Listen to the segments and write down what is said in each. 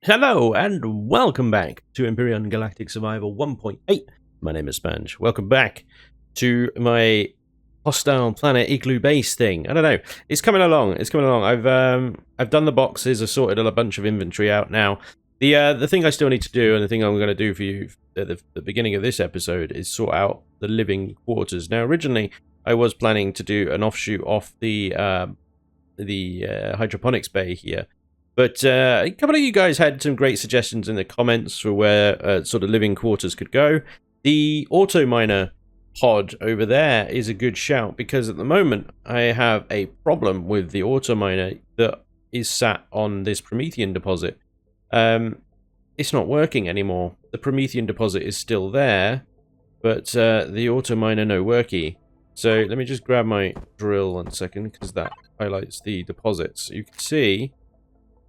Hello and welcome back to Empyrion Galactic Survival 1.8. My name is Spanj. Welcome back to my hostile planet igloo base thing. I don't know. It's coming along. It's coming along. I've done the boxes. I've sorted a bunch of inventory out now. The thing I still need to do, and the thing I'm going to do for you at the beginning of this episode, is sort out the living quarters. Now, originally, I was planning to do an offshoot off the hydroponics bay here. But a couple of you guys had some great suggestions in the comments for where sort of living quarters could go. The auto miner pod over there is a good shout because at the moment I have a problem with the auto miner that is sat on this Promethean deposit. It's not working anymore. The Promethean deposit is still there, but the auto miner no worky. So let me just grab my drill 1 second because that highlights the deposits. You can see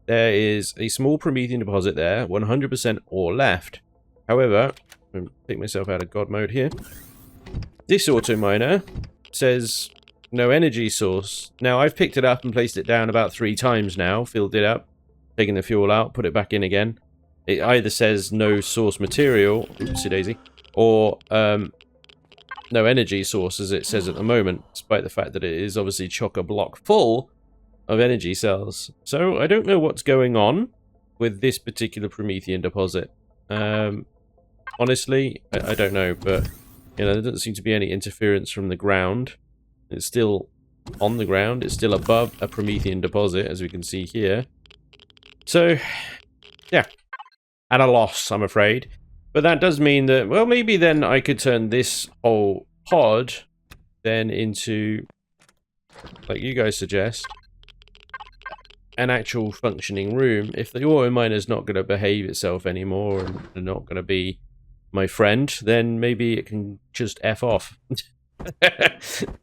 there is a small Promethean deposit there, 100% ore left. However, I'm going to take myself out of God mode here. This auto miner says no energy source. Now, I've picked it up and placed it down about 3 times now, filled it up, taken the fuel out, put it back in again. It either says no source material, oopsie daisy, or no energy source, as it says at the moment, despite the fact that it is obviously chock-a-block full of energy cells. So I don't know what's going on with this particular Promethean deposit. Honestly, I don't know, but you know, there doesn't seem to be any interference from the ground. It's still on the ground. It's still above a Promethean deposit, as we can see here. So, yeah, at a loss, I'm afraid. But that does mean that, well, maybe then I could turn this whole pod then into, like you guys suggest, an actual functioning room. If the auto miner's not going to behave itself anymore and not going to be my friend, then maybe it can just F off.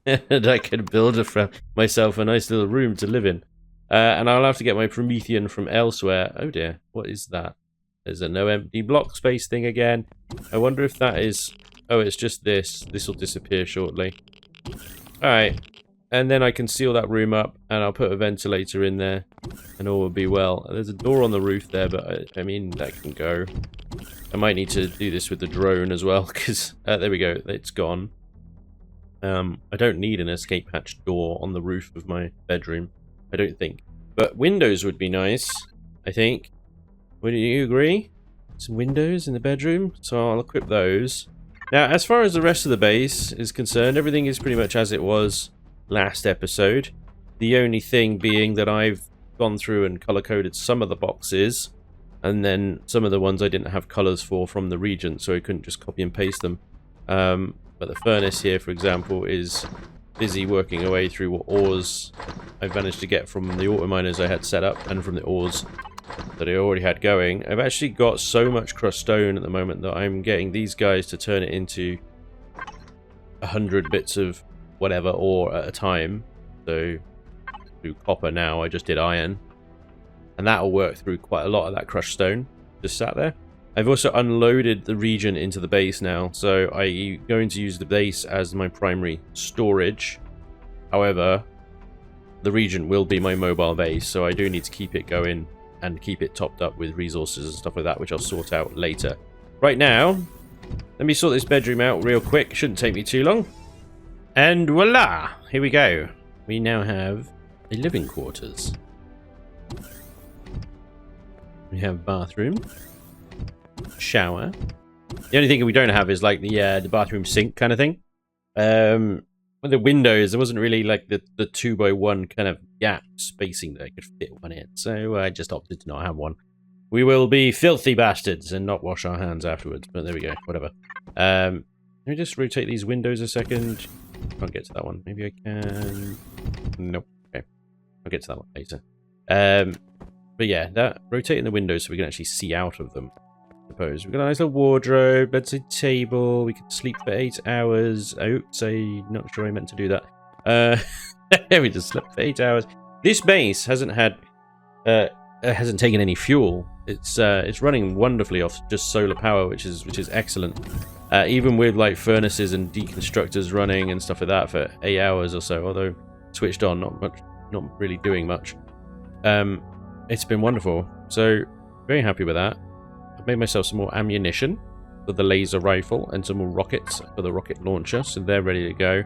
And I can build myself a nice little room to live in. And I'll have to get my Promethean from elsewhere. Oh dear, what is that? There's a no empty block space thing again. I wonder if that is... Oh, it's just this. This will disappear shortly. Alright. And then I can seal that room up, and I'll put a ventilator in there, and all will be well. There's a door on the roof there, but I mean, that can go. I might need to do this with the drone as well, because, there we go, it's gone. I don't need an escape hatch door on the roof of my bedroom, I don't think. But windows would be nice, I think. Wouldn't you agree? Some windows in the bedroom, so I'll equip those. Now, as far as the rest of the base is concerned, everything is pretty much as it was last episode. The only thing being that I've gone through and color-coded some of the boxes, and then some of the ones I didn't have colors for from the region, so I couldn't just copy and paste them. But the furnace here, for example, is busy working away through what ores I've managed to get from the auto miners I had set up, and from the ores that I already had going. I've actually got so much crushed stone at the moment that I'm getting these guys to turn it into 100 bits of whatever ore at a time. So do copper now, I just did iron, and that'll work through quite a lot of that crushed stone just sat there. I've also unloaded the region into the base now, so I'm going to use the base as my primary storage. However, the region will be my mobile base, so I do need to keep it going and keep it topped up with resources and stuff like that, which I'll sort out later. Right now, let me sort this bedroom out real quick. Shouldn't take me too long. And voila! Here we go. We now have a living quarters. We have bathroom, shower. The only thing we don't have is like the bathroom sink kind of thing. With the windows, there wasn't really like the 2x1 kind of gap spacing that I could fit one in, so I just opted to not have one. We will be filthy bastards and not wash our hands afterwards, but there we go, whatever. Let me just rotate these windows a second. Can't get to that one. Maybe I can... Nope. Okay. I'll get to that one later. But yeah, that rotating the windows so we can actually see out of them, I suppose. We've got a nice little wardrobe, bedside table, we can sleep for 8 hours. Oops, I'm not sure I meant to do that. We just slept for 8 hours. This base hasn't taken any fuel. It's running wonderfully off just solar power, which is excellent. Even with like furnaces and deconstructors running and stuff like that for 8 hours or so, although switched on, not really doing much. It's been wonderful. So Very happy with that. I've made myself some more ammunition for the laser rifle and some more rockets for the rocket launcher, so they're ready to go.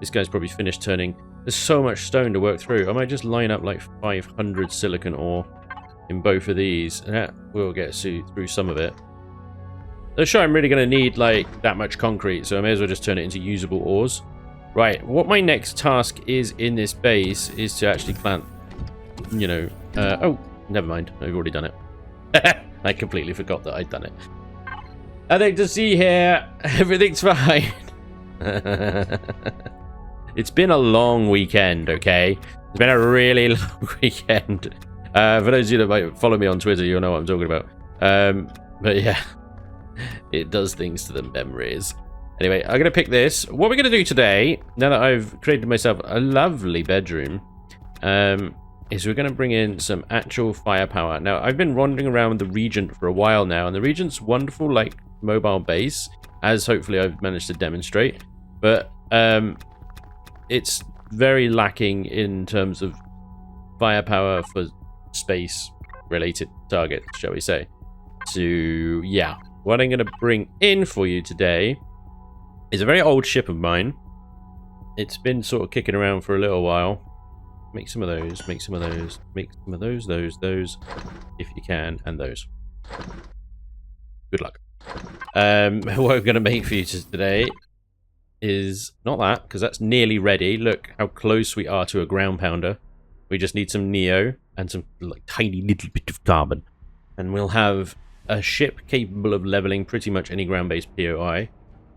This guy's probably finished turning. There's so much stone to work through. I might just line up like 500 silicon ore in both of these, and that will get through some of it. I'm sure I'm really going to need like that much concrete, so I may as well just turn it into usable ores. Right, what my next task is in this base is to actually plant, you know, oh, never mind, I've already done it. I completely forgot that I'd done it. Nothing to see here, everything's fine. It's been a long weekend, okay? It's been a really long weekend. For those of you that might follow me on Twitter, you'll know what I'm talking about. But yeah, it does things to the memories. Anyway, I'm going to pick this. What we're going to do today, now that I've created myself a lovely bedroom, is we're going to bring in some actual firepower. Now, I've been wandering around the Regent for a while now, and the Regent's wonderful, like, mobile base, as hopefully I've managed to demonstrate. But it's very lacking in terms of firepower for space-related targets, shall we say. So, yeah. What I'm going to bring in for you today is a very old ship of mine. It's been sort of kicking around for a little while. Make some of those, make some of those, make some of those, if you can, and those. Good luck. What I'm going to make for you today is not that, because that's nearly ready. Look how close we are to a ground pounder. We just need some neo and some like tiny little bit of carbon. And we'll have a ship capable of leveling pretty much any ground-based POI.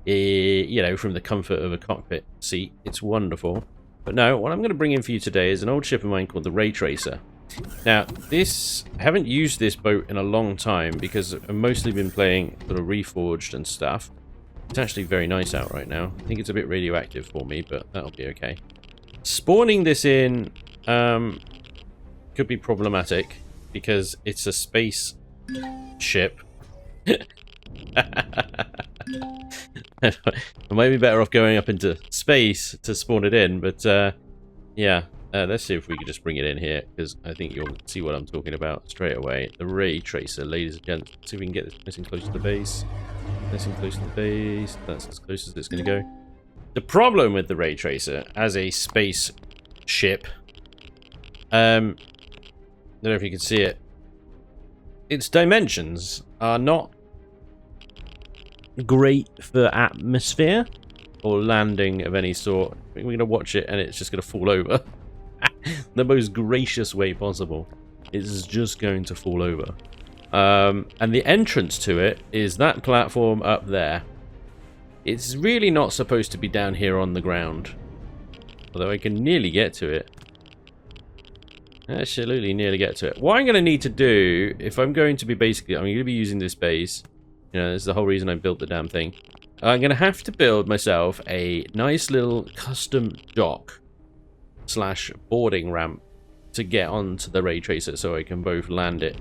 You know, from the comfort of a cockpit seat. It's wonderful. But no, what I'm going to bring in for you today is an old ship of mine called the RayTracer. Now, I haven't used this boat in a long time because I've mostly been playing sort of Reforged and stuff. It's actually very nice out right now. I think it's a bit radioactive for me, but that'll be okay. Spawning this in could be problematic because it's a space ship. I might be better off going up into space to spawn it in, but yeah, let's see if we can just bring it in here, because I think you'll see what I'm talking about straight away. The RayTracer, ladies and gents. Let's see if we can get this nice and close to the base. Nice and close to the base. That's as close as it's going to go. The problem with the RayTracer as a space ship, I don't know if you can see it, its dimensions are not great for atmosphere or landing of any sort. I think we're going to watch it and it's just going to fall over. The most gracious way possible. It's just going to fall over. And the entrance to it is that platform up there. It's really not supposed to be down here on the ground. Although I can nearly get to it. Absolutely nearly get to it. What I'm going to need to do, if I'm going to be basically, I'm going to be using this base. You know, this is the whole reason I built the damn thing. I'm going to have to build myself a nice little custom dock / boarding ramp to get onto the RayTracer so I can both land it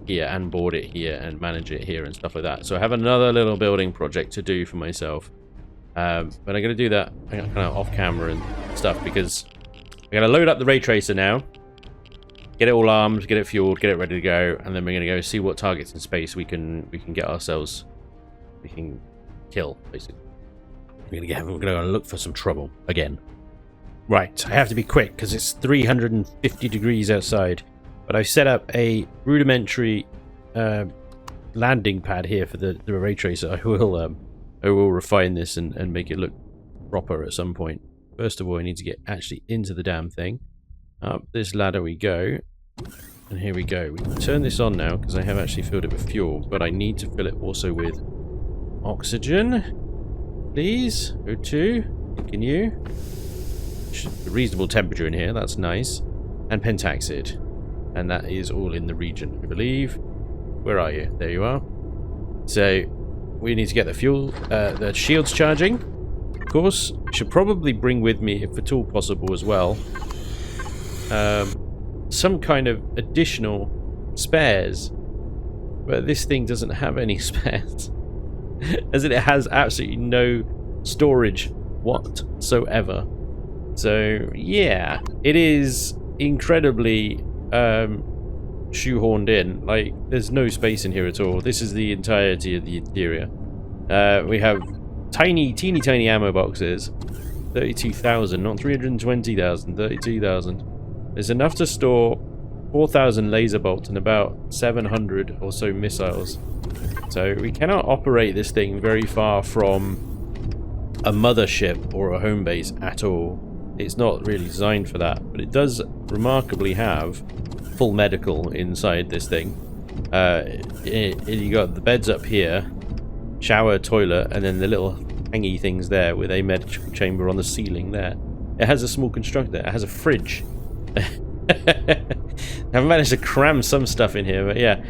here and board it here and manage it here and stuff like that. So I have another little building project to do for myself. But I'm going to do that kind of off camera and stuff because I'm going to load up the RayTracer now. Get it all armed, get it fueled, get it ready to go, and then we're going to go see what targets in space we can get ourselves, we can kill, basically. We're going to go and look for some trouble again. Right, I have to be quick because it's 350 degrees outside, but I've set up a rudimentary landing pad here for the RayTracer. I will refine this and make it look proper at some point. First of all, I need to get actually into the damn thing. Up this ladder we go, and here we go. We can turn this on now because I have actually filled it with fuel, but I need to fill it also with oxygen. Please, O2, can you? A reasonable temperature in here, that's nice. And pentaxid, and that is all in the region, I believe. Where are you? There you are. So we need to get the fuel, the shields charging. Of course, should probably bring with me, if at all possible, as well. Some kind of additional spares, but this thing doesn't have any spares, as it has absolutely no storage whatsoever. So yeah, it is incredibly shoehorned in. Like, there's no space in here at all. This is the entirety of the interior. We have teeny tiny ammo boxes. 32,000, not 320,000, 32,000. There's enough to store 4,000 laser bolts and about 700 or so missiles. So we cannot operate this thing very far from a mothership or a home base at all. It's not really designed for that, but it does remarkably have full medical inside this thing. You got the beds up here, shower, toilet, and then the little hangy things there with a medical chamber on the ceiling there. It has a small constructor. It has a fridge. I've managed to cram some stuff in here, but yeah.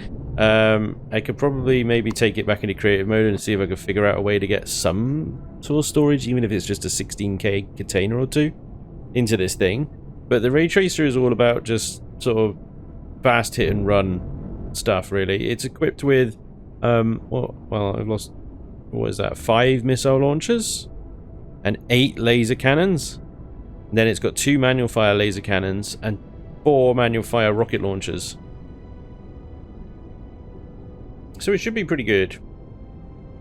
I could probably maybe take it back into creative mode and see if I could figure out a way to get some sort of storage, even if it's just a 16K container or two, into this thing. But the RayTracer is all about just sort of fast hit and run stuff, really. It's equipped with, well, I've lost, what is that, 5 missile launchers and 8 laser cannons. And then it's got 2 manual fire laser cannons and 4 manual fire rocket launchers. So it should be pretty good.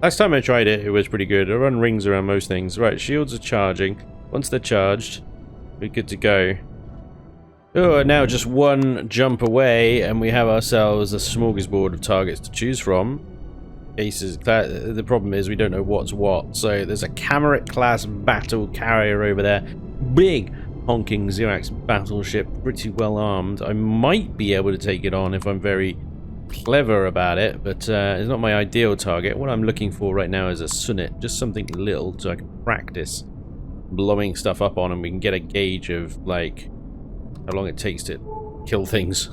Last time I tried it, it was pretty good. I run rings around most things. Right, shields are charging. Once they're charged, we're good to go. Oh, and now just one jump away, and we have ourselves a smorgasbord of targets to choose from. The problem is we don't know what's what. So there's a KAMIRAT class battle carrier over there. Big honking Xerax battleship, pretty well armed. I might be able to take it on if I'm very clever about it, but it's not my ideal target. What I'm looking for right now is a Sunit, just something little so I can practice blowing stuff up on and we can get a gauge of like how long it takes to kill things.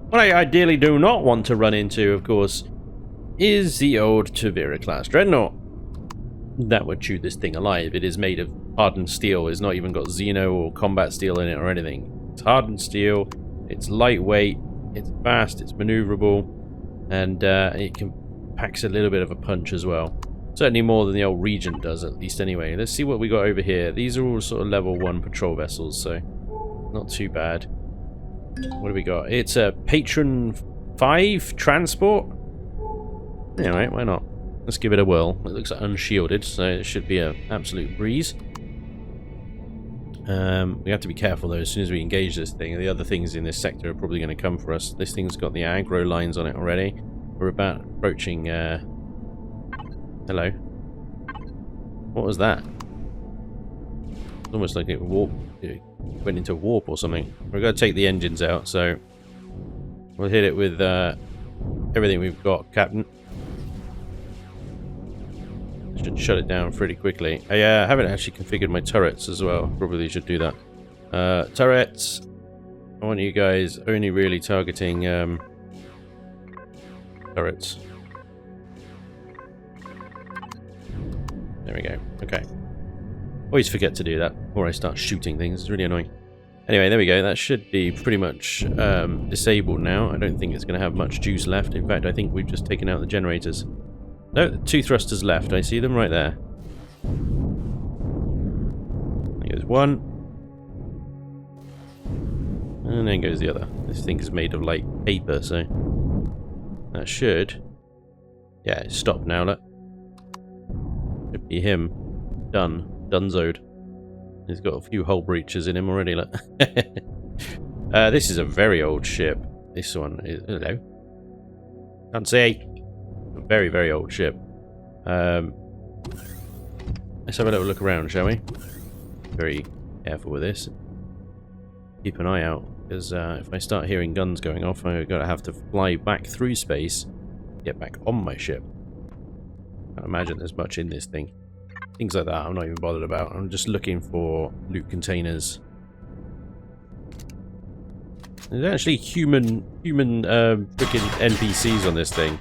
What I ideally do not want to run into, of course, is the old Tavira class Dreadnought. That would chew this thing alive. It is made of hardened steel. It's not even got Xeno or combat steel in it or anything. It's hardened steel, it's lightweight, it's fast, it's maneuverable, and it packs a little bit of a punch as well. Certainly more than the old Regent does, at least anyway. Let's see what we got over here. These are all sort of level 1 patrol vessels, so not too bad. What do we got? It's a Patron 5 transport. Alright, why not? Let's give it a whirl. It looks like unshielded, so it should be an absolute breeze. We have to be careful though. As soon as we engage this thing, the other things in this sector are probably going to come for us. This thing's got the aggro lines on it already. We're about approaching... Hello. What was that? It's almost like it went into warp or something. We're going to take the engines out, so we'll hit it with everything we've got, Captain. Should shut it down pretty quickly. I haven't actually configured my turrets as well. Probably should do that. Turrets. I want you guys only really targeting turrets. There we go. Okay. Always forget to do that before I start shooting things. It's really annoying. Anyway, there we go. That should be pretty much disabled now. I don't think it's going to have much juice left. In fact, I think we've just taken out the generators. No, 2 thrusters left. I see them right there. There goes one. And then goes the other. This thing is made of like paper, so that should... Yeah, it's stopped now, look. Should be him. Done. Dunzoed. He's got a few hull breaches in him already, look. This is a very old ship. This one is... Hello. Can't see. A very, very old ship. Let's have a little look around, shall we? Very careful with this. Keep an eye out, because if I start hearing guns going off, I'm going to have to fly back through space, get back on my ship. I can't imagine there's much in this thing. Things like that I'm not even bothered about. I'm just looking for loot containers. There's actually human freaking NPCs on this thing.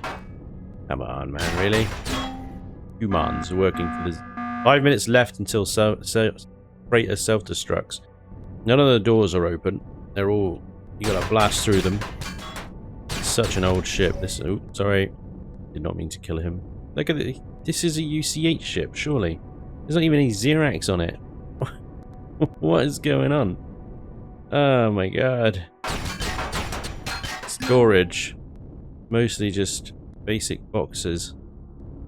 Come on, man, really? Humans are working for this. 5 minutes left until freighter self-destructs. None of the doors are open. They're all... You gotta blast through them. It's such an old ship. This... Oh, sorry. Did not mean to kill him. Look at it. This is a UCH ship, surely. There's not even any Xerax on it. What is going on? Oh my god. storage. Mostly just basic boxes.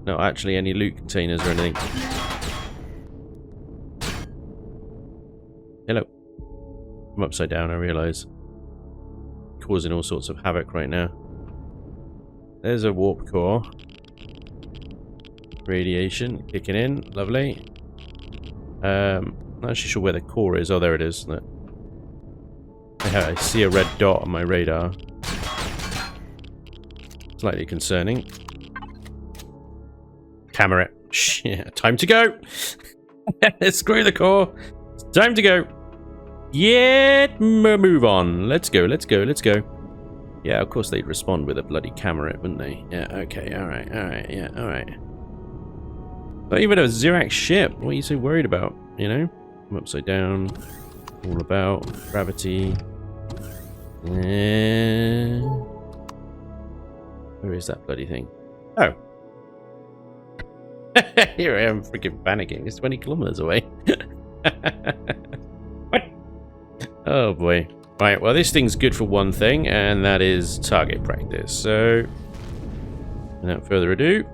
Not actually any loot containers or anything. Hello. I'm upside down, I realise. Causing all sorts of havoc right now. There's a warp core. Radiation kicking in. Lovely. Not actually sure where the core is. Oh, there it is. I see a red dot on my radar. Slightly concerning. KAMIRAT. Shit. Time to go! Screw the core. It's time to go. Yeah, move on. Let's go, let's go, let's go. Yeah, of course they'd respond with a bloody KAMIRAT, wouldn't they? Yeah, okay, alright, yeah, alright. Not even a Xerax ship. What are you so worried about, you know? I'm upside down. All about gravity. Where is that bloody thing? Oh. Here I am freaking panicking. It's 20 kilometers away. What? Oh boy. Right, well this thing's good for one thing, and that is target practice. So, without further ado,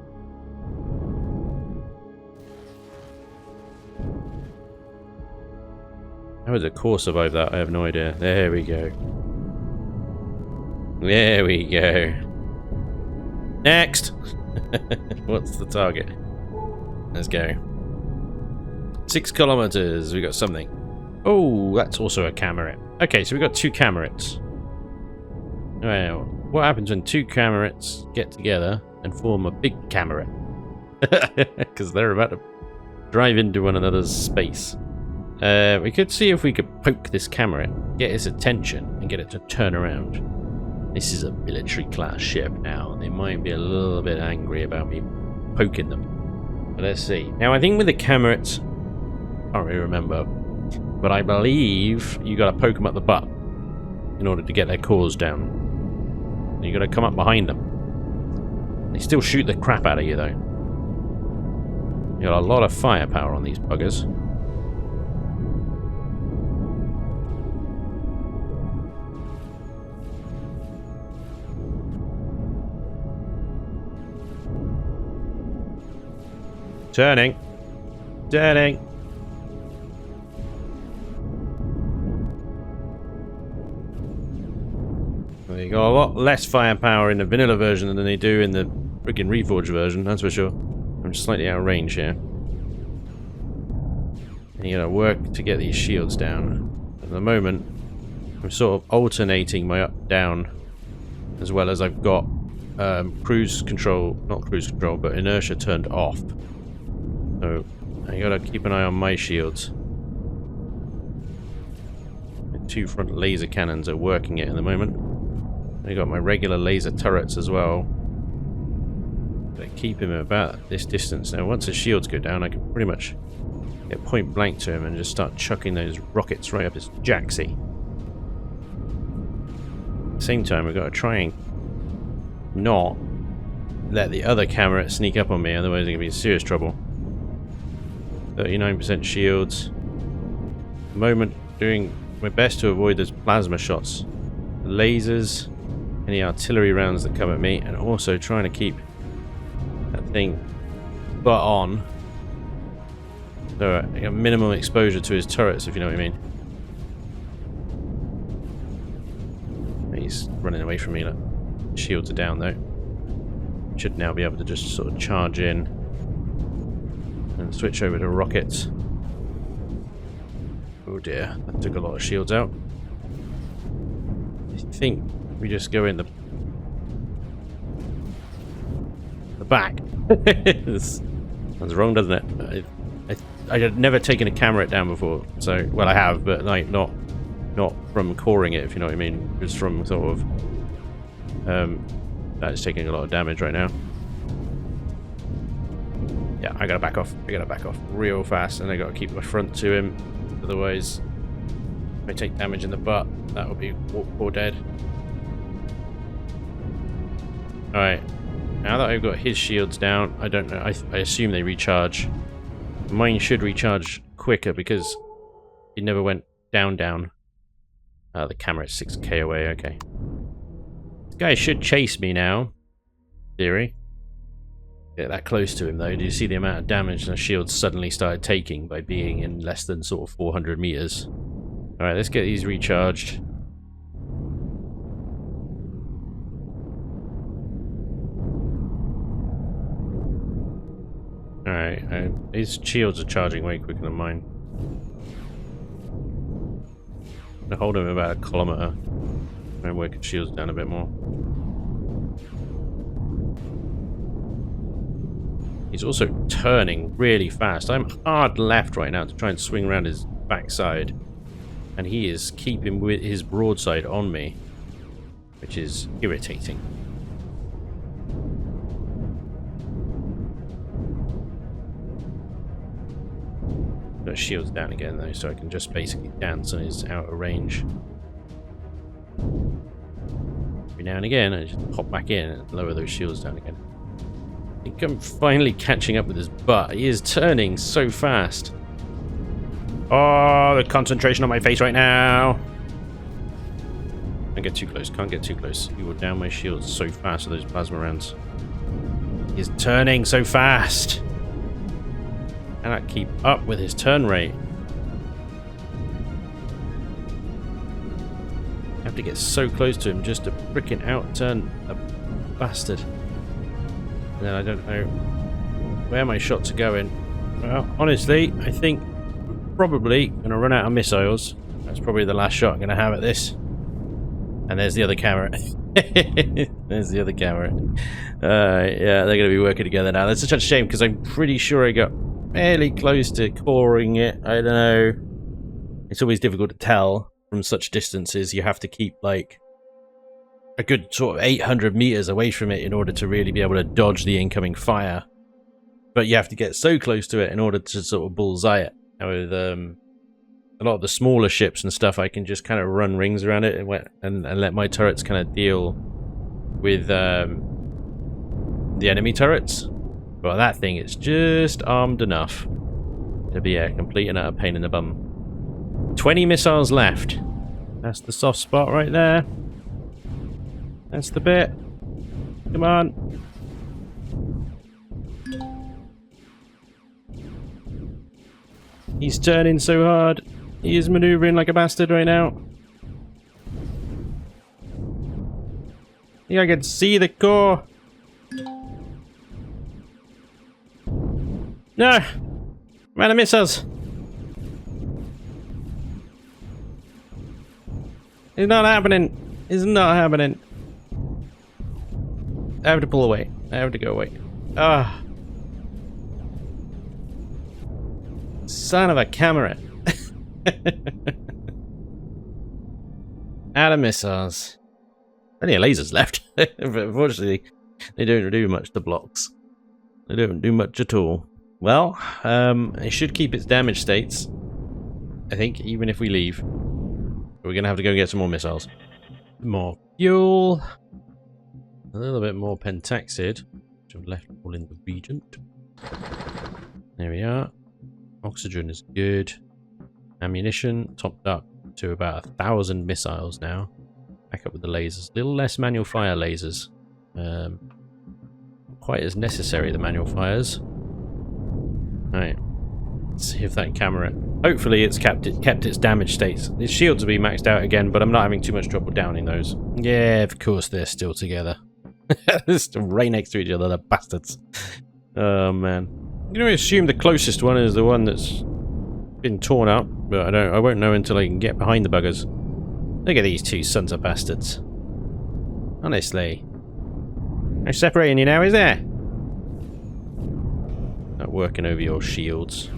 how does a core survive that? I have no idea. There we go. There we go. Next! What's the target? Let's go. 6 kilometers. We got something. Oh, that's also a KAMIRAT. Okay, so we got 2 KAMIRATs. Well, what happens when 2 KAMIRATs get together and form a big KAMIRAT? Because they're about to drive into one another's space. We could see if we could poke this KAMIRAT, get its attention, and get it to turn around. This is a military class ship now. They might be a little bit angry about me poking them. But let's see. Now, I think with the KAMIRATs, I can't really remember, but I believe you got to poke them up the butt in order to get their cores down. You got to come up behind them. They still shoot the crap out of you, though. You got a lot of firepower on these buggers. Turning. Turning. They got a lot less firepower in the vanilla version than they do in the freaking Reforged version, that's for sure. I'm slightly out of range here. And you gotta work to get these shields down. At the moment, I'm sort of alternating my up-down, as well as I've got cruise control, not cruise control, but inertia turned off. So I gotta keep an eye on my shields. The 2 front laser cannons are working it at the moment. I got my regular laser turrets as well. They keep him about this distance. Now once the shields go down, I can pretty much get point blank to him and just start chucking those rockets right up his jacksy. At the same time, I've got to try and not let the other KAMIRAT sneak up on me, otherwise I'm going to be in serious trouble. 39% shields. At the moment, doing my best to avoid those plasma shots. The lasers, any artillery rounds that come at me, and also trying to keep that thing butt on. So I got minimum exposure to his turrets, if you know what I mean. He's running away from me. Look. Shields are down though. Should now be able to just sort of charge in and switch over to rockets. Oh dear, that took a lot of shields out. I think we just go in the back. That's wrong, doesn't it? I had never taken a KAMIRAT down before, so well I have, but like not from coring it, if you know what I mean. Just from sort of that's taking a lot of damage right now. Yeah, I gotta back off. I gotta back off real fast, and I gotta keep my front to him. Otherwise, if I take damage in the butt, that will be warp core dead. Alright, now that I've got his shields down, I don't know, I assume they recharge. Mine should recharge quicker because it never went down. The KAMIRAT's 6k away, okay. This guy should chase me now. Theory. Get that close to him though. Do you see the amount of damage the shield suddenly started taking by being in less than sort of 400 meters? Alright, let's get these recharged. Alright, these shields are charging way quicker than mine. I'm gonna hold him about 1 kilometer. And work his shields down a bit more. He's also turning really fast. I'm hard left right now to try and swing around his backside. And he is keeping with his broadside on me, which is irritating. Got shields down again though, so I can just basically dance on his outer range. Every now and again, I just pop back in and lower those shields down again. I think I'm finally catching up with his butt. He is turning so fast. Oh, the concentration on my face right now. Can't get too close, can't get too close. He will down my shields so fast with those plasma rounds. He's turning so fast. Cannot keep up with his turn rate. I have to get so close to him just to frickin' out-turn a bastard. And then I don't know where my shots are going. Well, honestly, I think I'm probably going to run out of missiles. That's probably the last shot I'm going to have at this. And there's the other camera. There's the other camera. Yeah, they're going to be working together now. That's such a shame because I'm pretty sure I got fairly close to coring it. I don't know. It's always difficult to tell from such distances. You have to keep like a good sort of 800 meters away from it in order to really be able to dodge the incoming fire. But you have to get so close to it in order to sort of bullseye it. Now with a lot of the smaller ships and stuff, I can just kind of run rings around it and let my turrets kind of deal with the enemy turrets. But that thing is just armed enough to be a complete and utter pain in the bum. 20 missiles left. That's the soft spot right there. That's the bit. Come on. He's turning so hard. He is maneuvering like a bastard right now. Yeah, I can see the core. No! I'm out of missiles. It's not happening. It's not happening. I have to pull away. I have to go away. Ah. Son of a KAMIRAT. Out of missiles. Plenty of lasers left. But unfortunately, they don't do much to blocks. They don't do much at all. Well, it should keep its damage states. I think, even if we leave. We're going to have to go and get some more missiles. More fuel. A little bit more pentaxid, which I've left all in the regent. There we are. Oxygen is good. Ammunition topped up to about 1,000 missiles now. Back up with the lasers. A little less manual fire lasers. Quite as necessary, the manual fires. Right. Let's see if that camera... Hopefully it's kept its damage states. Its shields will be maxed out again, but I'm not having too much trouble downing those. Yeah, of course they're still together. They're still right next to each other, the bastards. Oh, man. I'm going to assume the closest one is the one that's been torn up, but I won't know until I can get behind the buggers. Look at these two sons of bastards. Honestly. No separating you now, is there? Not working over your shields.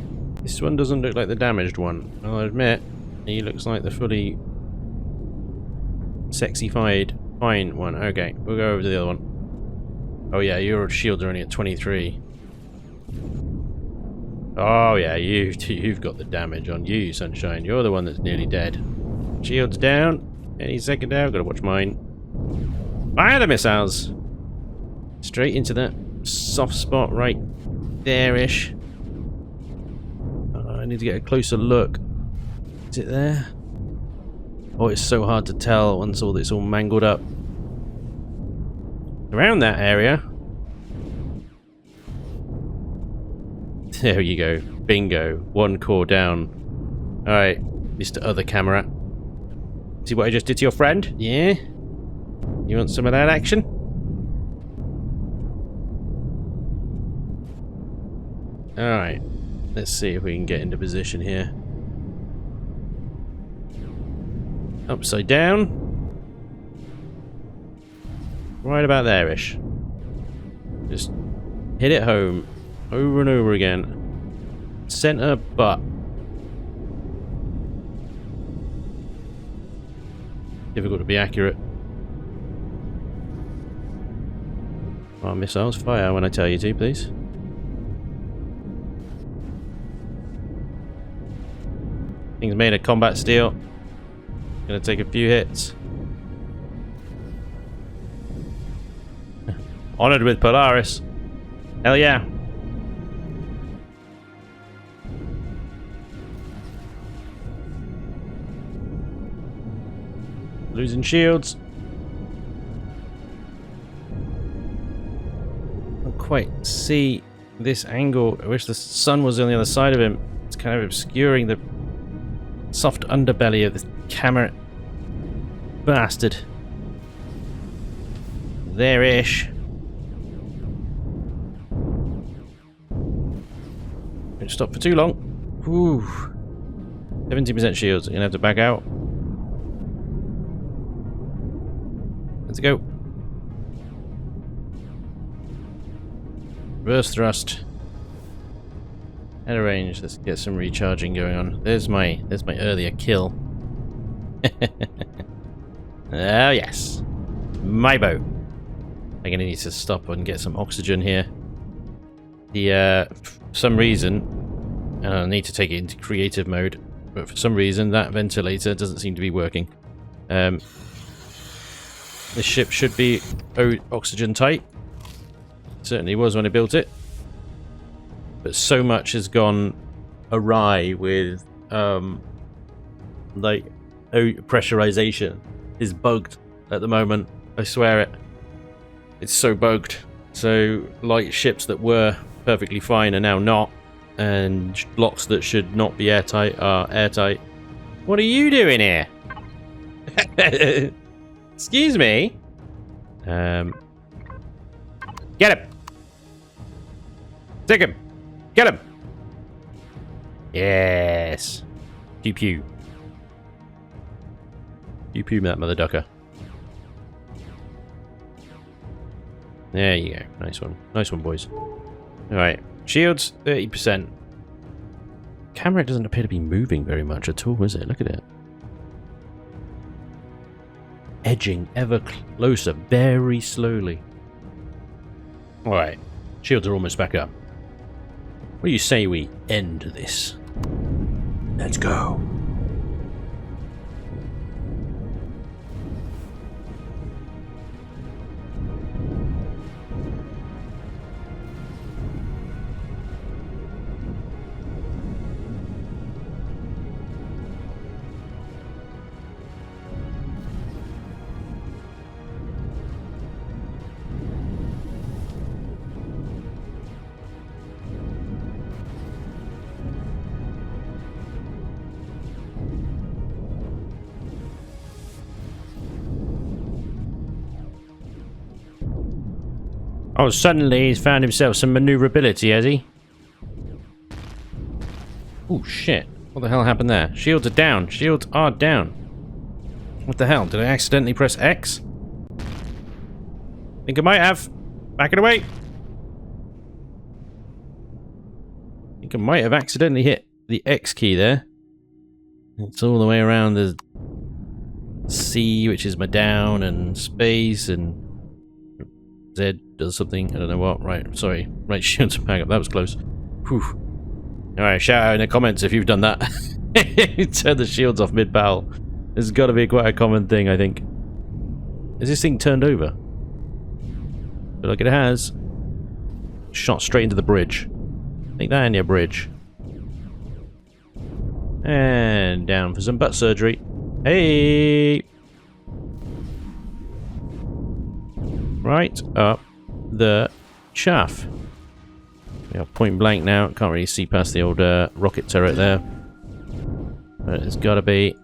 This one doesn't look like the damaged one. I'll admit, he looks like the fully sexified fine one. Okay, we'll go over to the other one. Oh yeah, your shields are only at 23. Oh yeah, you've got the damage on you, Sunshine. You're the one that's nearly dead. Shields down. Any second now. Gotta watch mine. Fire the missiles! Straight into that soft spot right there-ish. I need to get a closer look. Is it there? Oh, it's so hard to tell once it's all mangled up. around that area. There you go. Bingo. 1 core down. Alright, Mr. Other Camera. See what I just did to your friend? Yeah? You want some of that action? Alright. Let's see if we can get into position here. Upside down. Right about there-ish. Just hit it home. Over and over again. Center butt. Difficult to be accurate. Our missiles fire when I tell you to, please. Thing's made of combat steel. Gonna take a few hits. Honored with Polaris. Hell yeah. Losing shields. Can't quite see this angle. I wish the sun was on the other side of him. It's kind of obscuring the soft underbelly of the camera. Bastard. There-ish. Don't stop for too long. Ooh. 70% shields. You're gonna have to back out. Let's go. Reverse thrust. Out of range. Let's get some recharging going on. There's my earlier kill. Oh yes. My boat. I'm gonna need to stop and get some oxygen here. For some reason, I need to take it into creative mode, but for some reason that ventilator doesn't seem to be working. This ship should be oxygen tight. Certainly was when I built it. But so much has gone awry with like pressurization is bugged at the moment. I swear it. It's so bugged. So light ships that were perfectly fine are now not, and blocks that should not be airtight are airtight. What are you doing here? Excuse me. Get him. Take him. Get him. Yes. Pew pew. Pew pew that mother ducker. There you go. Nice one. Nice one, boys. Alright. Shields, 30%. Camera doesn't appear to be moving very much at all, is it? Look at it. Edging ever closer, very slowly. Alright. Shields are almost back up. What do you say we end this? Let's go. Oh, suddenly he's found himself some maneuverability, has he? Oh, shit. What the hell happened there? Shields are down. Shields are down. What the hell? Did I accidentally press X? Think I might have. Back it away. Think I might have accidentally hit the X key there. It's all the way around the C, which is my down, and space, and Z does something. I don't know what. Right, sorry. Right, shields back up. That was close. Whew. Alright, shout out in the comments if you've done that. Turn the shields off mid-battle. This has got to be quite a common thing, I think. Is this thing turned over? But like it has. Shot straight into the bridge. Take that in your bridge. And down for some butt surgery. Hey! right up the chaff. We are point blank now. Can't really see past the old rocket turret there. But it's got to be.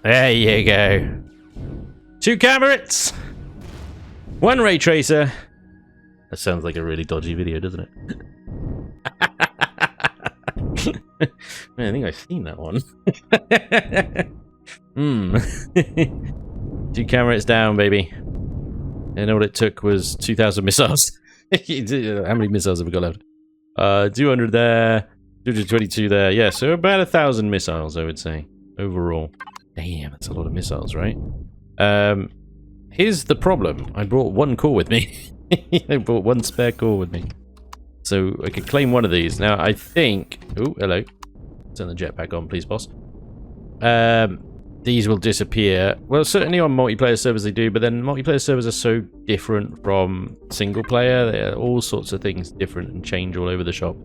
There you go. 2 KAMIRATs. 1 RayTracer. That sounds like a really dodgy video, doesn't it? Man, I think I've seen that one. 2 KAMIRATs down, baby. And all it took was 2,000 missiles. How many missiles have we got left? 200 there, 222 there. Yeah, so about 1,000 missiles, I would say, overall. Damn, that's a lot of missiles, right? Here's the problem. I brought 1 core with me. I brought 1 spare core with me. So I could claim 1 of these. Now, I think... Oh, hello. Turn the jetpack on, please, boss. These will disappear. Well, certainly on multiplayer servers they do, but then multiplayer servers are so different from single player. There are all sorts of things different and change all over the shop.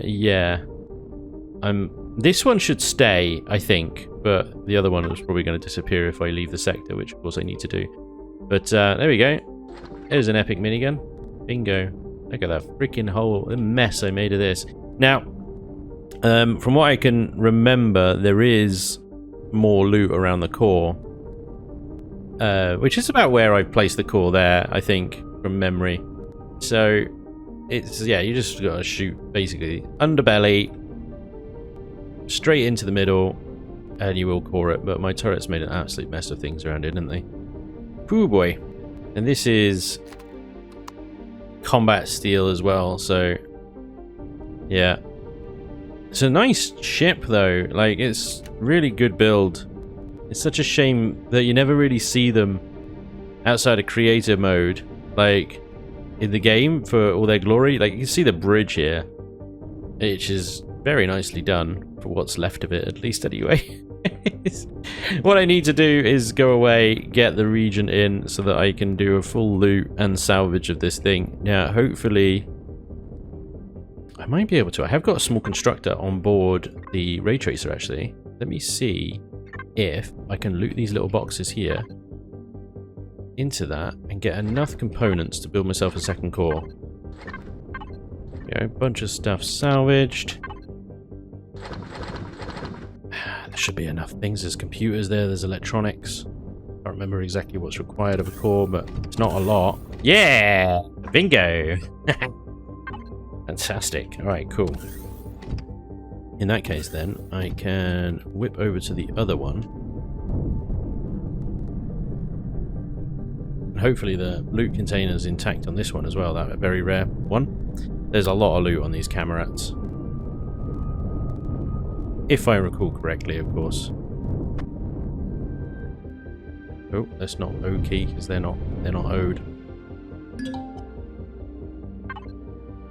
Yeah. This one should stay, I think, but the other one is probably going to disappear if I leave the sector, which of course I need to do. But there we go. There's an epic minigun. Bingo. Look at that freaking whole mess I made of this. Now, from what I can remember, there is more loot around the core. Which is about where I placed the core there, I think, from memory. So, it's, yeah, you just gotta shoot, basically. Underbelly, straight into the middle, and you will core it. But my turrets made an absolute mess of things around it, didn't they? Pooh boy. And this is combat steel as well, so yeah. It's a nice ship though, like it's really good build. It's such a shame that you never really see them outside of creator mode, like in the game for all their glory. Like you can see the bridge here, which is very nicely done for what's left of it, at least anyway. What I need to do is go away, get the region in so that I can do a full loot and salvage of this thing. Now, hopefully, I might be able to. I have got a small constructor on board the RayTracer, actually. Let me see if I can loot these little boxes here into that and get enough components to build myself a second core. A bunch of stuff salvaged. There should be enough things. There's computers there, there's electronics. I can't remember exactly what's required of a core, but it's not a lot. Yeah! Bingo! Fantastic. Alright, cool. In that case then, I can whip over to the other one. And hopefully the loot container's intact on this one as well, that very rare one. There's a lot of loot on these KAMIRATs. If I recall correctly, of course. Oh, that's not O-key, because they're not owed.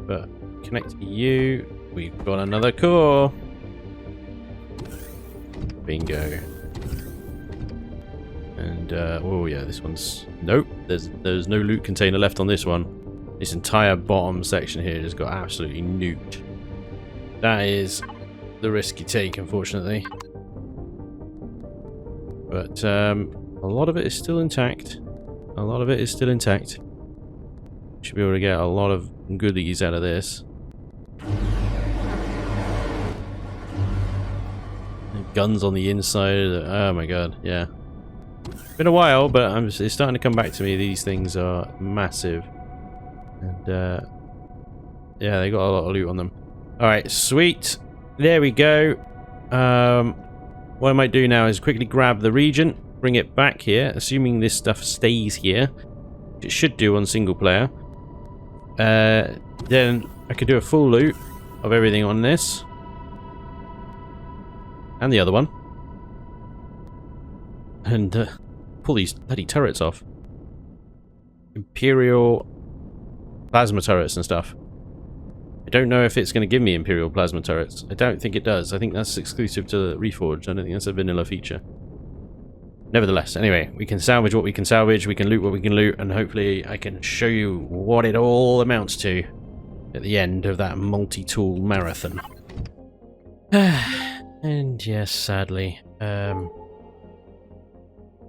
But connect to you. We've got another core. Bingo. And oh yeah, this one's nope. There's no loot container left on this one. This entire bottom section here just got absolutely nuked. That is the risk you take, unfortunately. But a lot of it is still intact. A lot of it is still intact. Should be able to get a lot of goodies out of this. Guns on the inside. Oh my god, yeah. Been a while, but it's starting to come back to me. These things are massive. And yeah, they got a lot of loot on them. Alright, sweet. There we go. What I might do now is quickly grab the region, bring it back here, assuming this stuff stays here. It should do on single player. Then I could do a full loot of everything on this. And the other one. And pull these bloody turrets off. Imperial plasma turrets and stuff. I don't know if it's going to give me Imperial plasma turrets. I don't think it does. I think that's exclusive to Reforged. I don't think that's a vanilla feature. Nevertheless, anyway, we can salvage what we can salvage, we can loot what we can loot, and hopefully I can show you what it all amounts to at the end of that multi-tool marathon. And yes, sadly,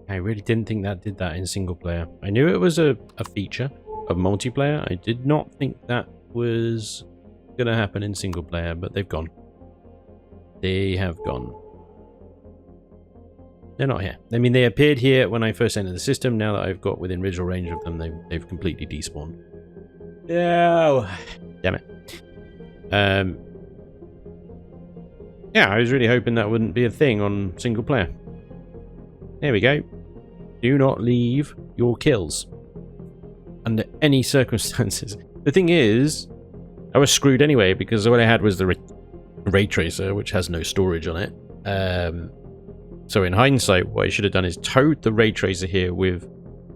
I really didn't think that did that in single player. I knew it was a feature of multiplayer. I did not think that was going to happen in single player, but they've gone. They have gone. They're not here. I mean, they appeared here when I first entered the system. Now that I've got within visual range of them, they've completely despawned. No! Damn it. Yeah, I was really hoping that wouldn't be a thing on single player. There we go. Do not leave your kills under any circumstances. The thing is, I was screwed anyway because what I had was the RayTracer, which has no storage on it. So in hindsight, what I should have done is towed the RayTracer here with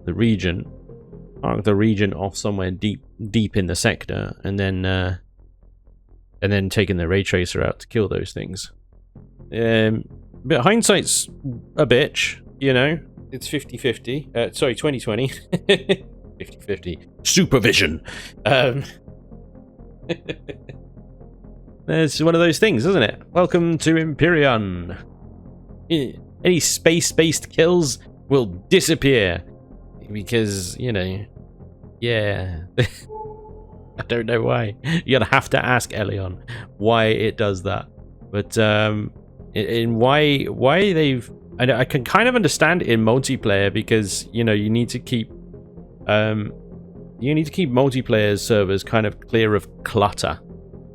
the region, mark the region off somewhere deep in the sector, and then taken the RayTracer out to kill those things. But hindsight's a bitch, you know. It's 50-50. Sorry, 2020. 50-50. Supervision. It's one of those things, isn't it? Welcome to Empyrion. Any space-based kills will disappear. Because, you know, yeah. I don't know why. You're gonna have to ask Elion why it does that. But in why they've, I can kind of understand it in multiplayer because, you know, you need to keep multiplayer servers kind of clear of clutter,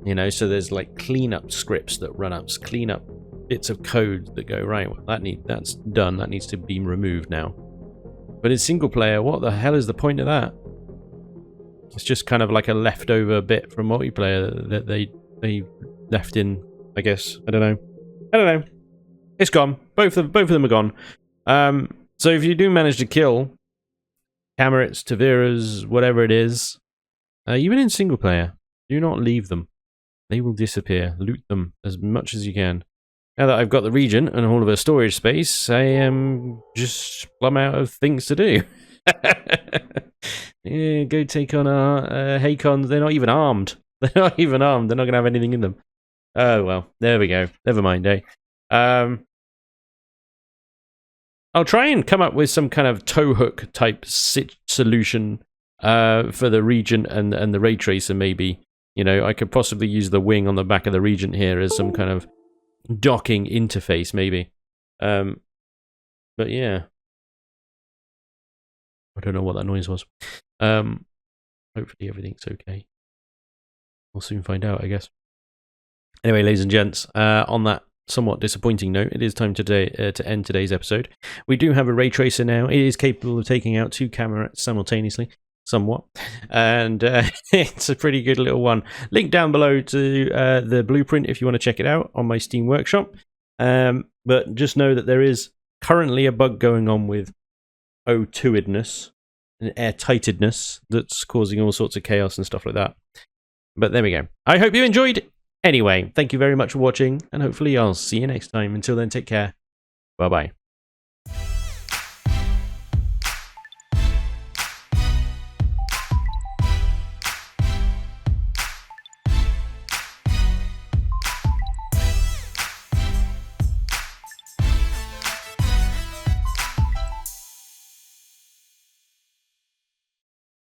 you know. So there's like cleanup scripts that run up, cleanup bits of code that go right. Well, that's done. That needs to be removed now. But in single player, what the hell is the point of that? It's just kind of like a leftover bit from multiplayer that they left in, I guess. I don't know. It's gone. Both of them are gone. So if you do manage to kill KAMIRATs, Taviras, whatever it is, even in single player, do not leave them. They will disappear. Loot them as much as you can. Now that I've got the region and all of her storage space, I am just plumb out of things to do. Yeah, go take on our Haycons. They're not even armed. They're not even armed. They're not going to have anything in them. Oh, well. There we go. Never mind, eh? I'll try and come up with some kind of tow hook type solution for the region and the RayTracer, maybe. You know, I could possibly use the wing on the back of the region here as some kind of docking interface, maybe. But yeah. I don't know what that noise was. Hopefully everything's okay. We'll soon find out, I guess. Anyway, ladies and gents, on that somewhat disappointing note, it is time to end today's episode. We do have a RayTracer now. It is capable of taking out 2 KAMIRATs simultaneously, somewhat. And it's a pretty good little one. Link down below to the blueprint if you want to check it out on my Steam Workshop. But just know that there is currently a bug going on with O2-edness and airtightedness that's causing all sorts of chaos and stuff like that. But there we go. I hope you enjoyed. Anyway, thank you very much for watching, and hopefully I'll see you next time. Until then, take care. Bye-bye.